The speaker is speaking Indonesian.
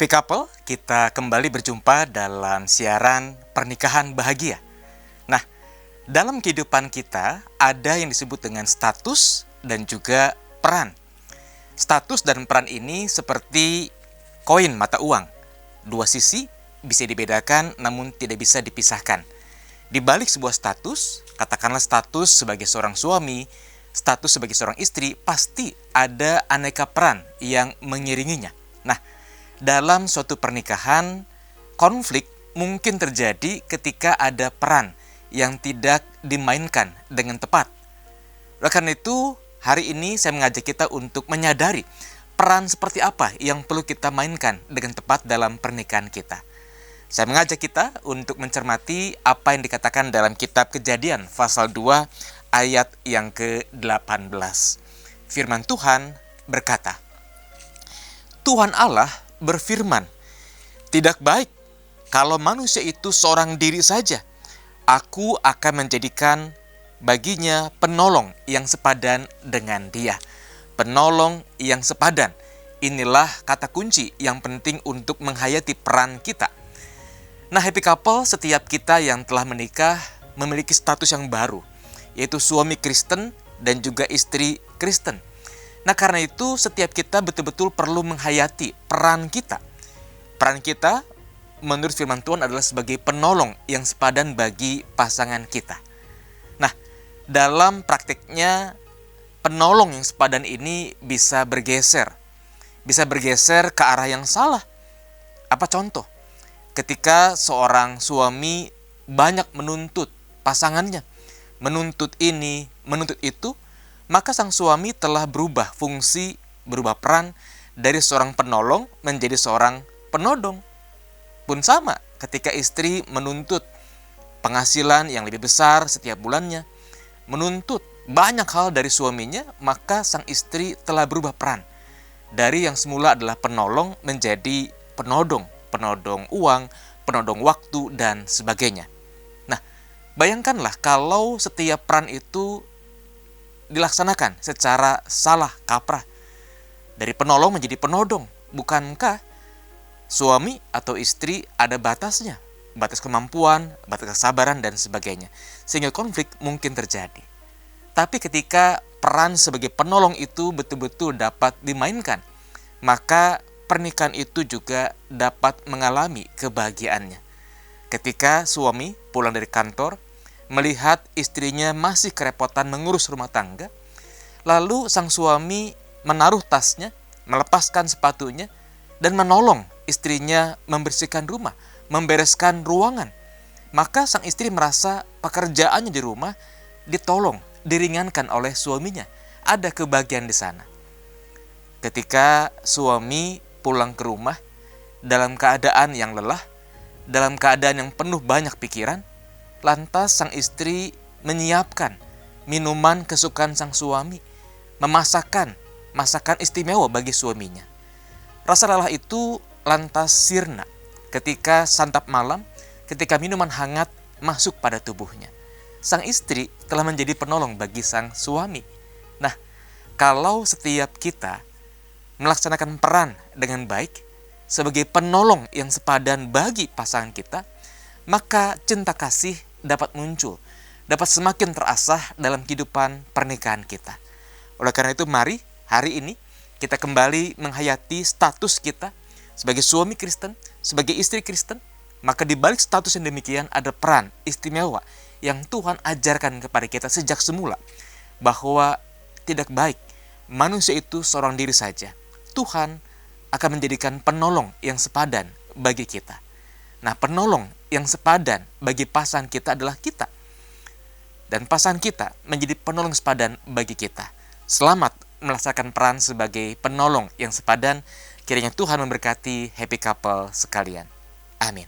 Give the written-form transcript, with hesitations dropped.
Happy Couple, kita kembali berjumpa dalam siaran Pernikahan Bahagia. Nah, dalam kehidupan kita ada yang disebut dengan status dan juga peran. Status dan peran ini seperti koin mata uang. Dua sisi bisa dibedakan namun tidak bisa dipisahkan. Di balik sebuah status, katakanlah status sebagai seorang suami, status sebagai seorang istri, pasti ada aneka peran yang mengiringinya. Nah, dalam suatu pernikahan, konflik mungkin terjadi ketika ada peran yang tidak dimainkan dengan tepat. Oleh karena itu, hari ini saya mengajak kita untuk menyadari peran seperti apa yang perlu kita mainkan dengan tepat dalam pernikahan kita. Saya mengajak kita untuk mencermati apa yang dikatakan dalam kitab Kejadian pasal 2 ayat yang ke-18. Firman Tuhan berkata, Tuhan Allah berfirman, "Tidak baik kalau manusia itu seorang diri saja. Aku akan menjadikan baginya penolong yang sepadan dengan dia." Penolong yang sepadan. Inilah kata kunci yang penting untuk menghayati peran kita. Nah, happy couple, setiap kita yang telah menikah memiliki status yang baru, yaitu suami Kristen dan juga istri Kristen. Nah, karena itu setiap kita betul-betul perlu menghayati peran kita. Peran kita menurut firman Tuhan adalah sebagai penolong yang sepadan bagi pasangan kita. Nah, dalam praktiknya penolong yang sepadan ini bisa bergeser ke arah yang salah. Apa contoh? Ketika seorang suami banyak menuntut pasangannya, menuntut ini, menuntut itu, maka sang suami telah berubah fungsi, berubah peran dari seorang penolong menjadi seorang penodong. Pun sama ketika istri menuntut penghasilan yang lebih besar setiap bulannya, menuntut banyak hal dari suaminya, maka sang istri telah berubah peran. Dari yang semula adalah penolong menjadi penodong uang, penodong waktu, dan sebagainya. Nah, bayangkanlah kalau setiap peran itu dilaksanakan secara salah kaprah. Dari penolong menjadi penodong. Bukankah suami atau istri ada batasnya? Batas kemampuan, batas kesabaran, dan sebagainya. Sehingga konflik mungkin terjadi. Tapi ketika peran sebagai penolong itu betul-betul dapat dimainkan, maka pernikahan itu juga dapat mengalami kebahagiaannya. Ketika suami pulang dari kantor, melihat istrinya masih kerepotan mengurus rumah tangga, lalu sang suami menaruh tasnya, melepaskan sepatunya, dan menolong istrinya membersihkan rumah, membereskan ruangan. Maka sang istri merasa pekerjaannya di rumah ditolong, diringankan oleh suaminya. Ada kebahagiaan di sana. Ketika suami pulang ke rumah dalam keadaan yang lelah, dalam keadaan yang penuh banyak pikiran, lantas sang istri menyiapkan minuman kesukaan sang suami, memasakkan masakan istimewa bagi suaminya. Rasa lelah itu lantas sirna ketika santap malam, ketika minuman hangat masuk pada tubuhnya. Sang istri telah menjadi penolong bagi sang suami. Nah, kalau setiap kita melaksanakan peran dengan baik sebagai penolong yang sepadan bagi pasangan kita, maka cinta kasih dapat muncul, dapat semakin terasah dalam kehidupan pernikahan kita. Oleh karena itu, mari hari ini kita kembali menghayati status kita sebagai suami Kristen, sebagai istri Kristen. Maka di balik status yang demikian ada peran istimewa yang Tuhan ajarkan kepada kita sejak semula, bahwa tidak baik manusia itu seorang diri saja. Tuhan akan menjadikan penolong yang sepadan bagi kita. Nah, penolong yang sepadan bagi pasangan kita adalah kita. Dan pasangan kita menjadi penolong sepadan bagi kita. Selamat melaksanakan peran sebagai penolong yang sepadan. Kiranya Tuhan memberkati happy couple sekalian. Amin.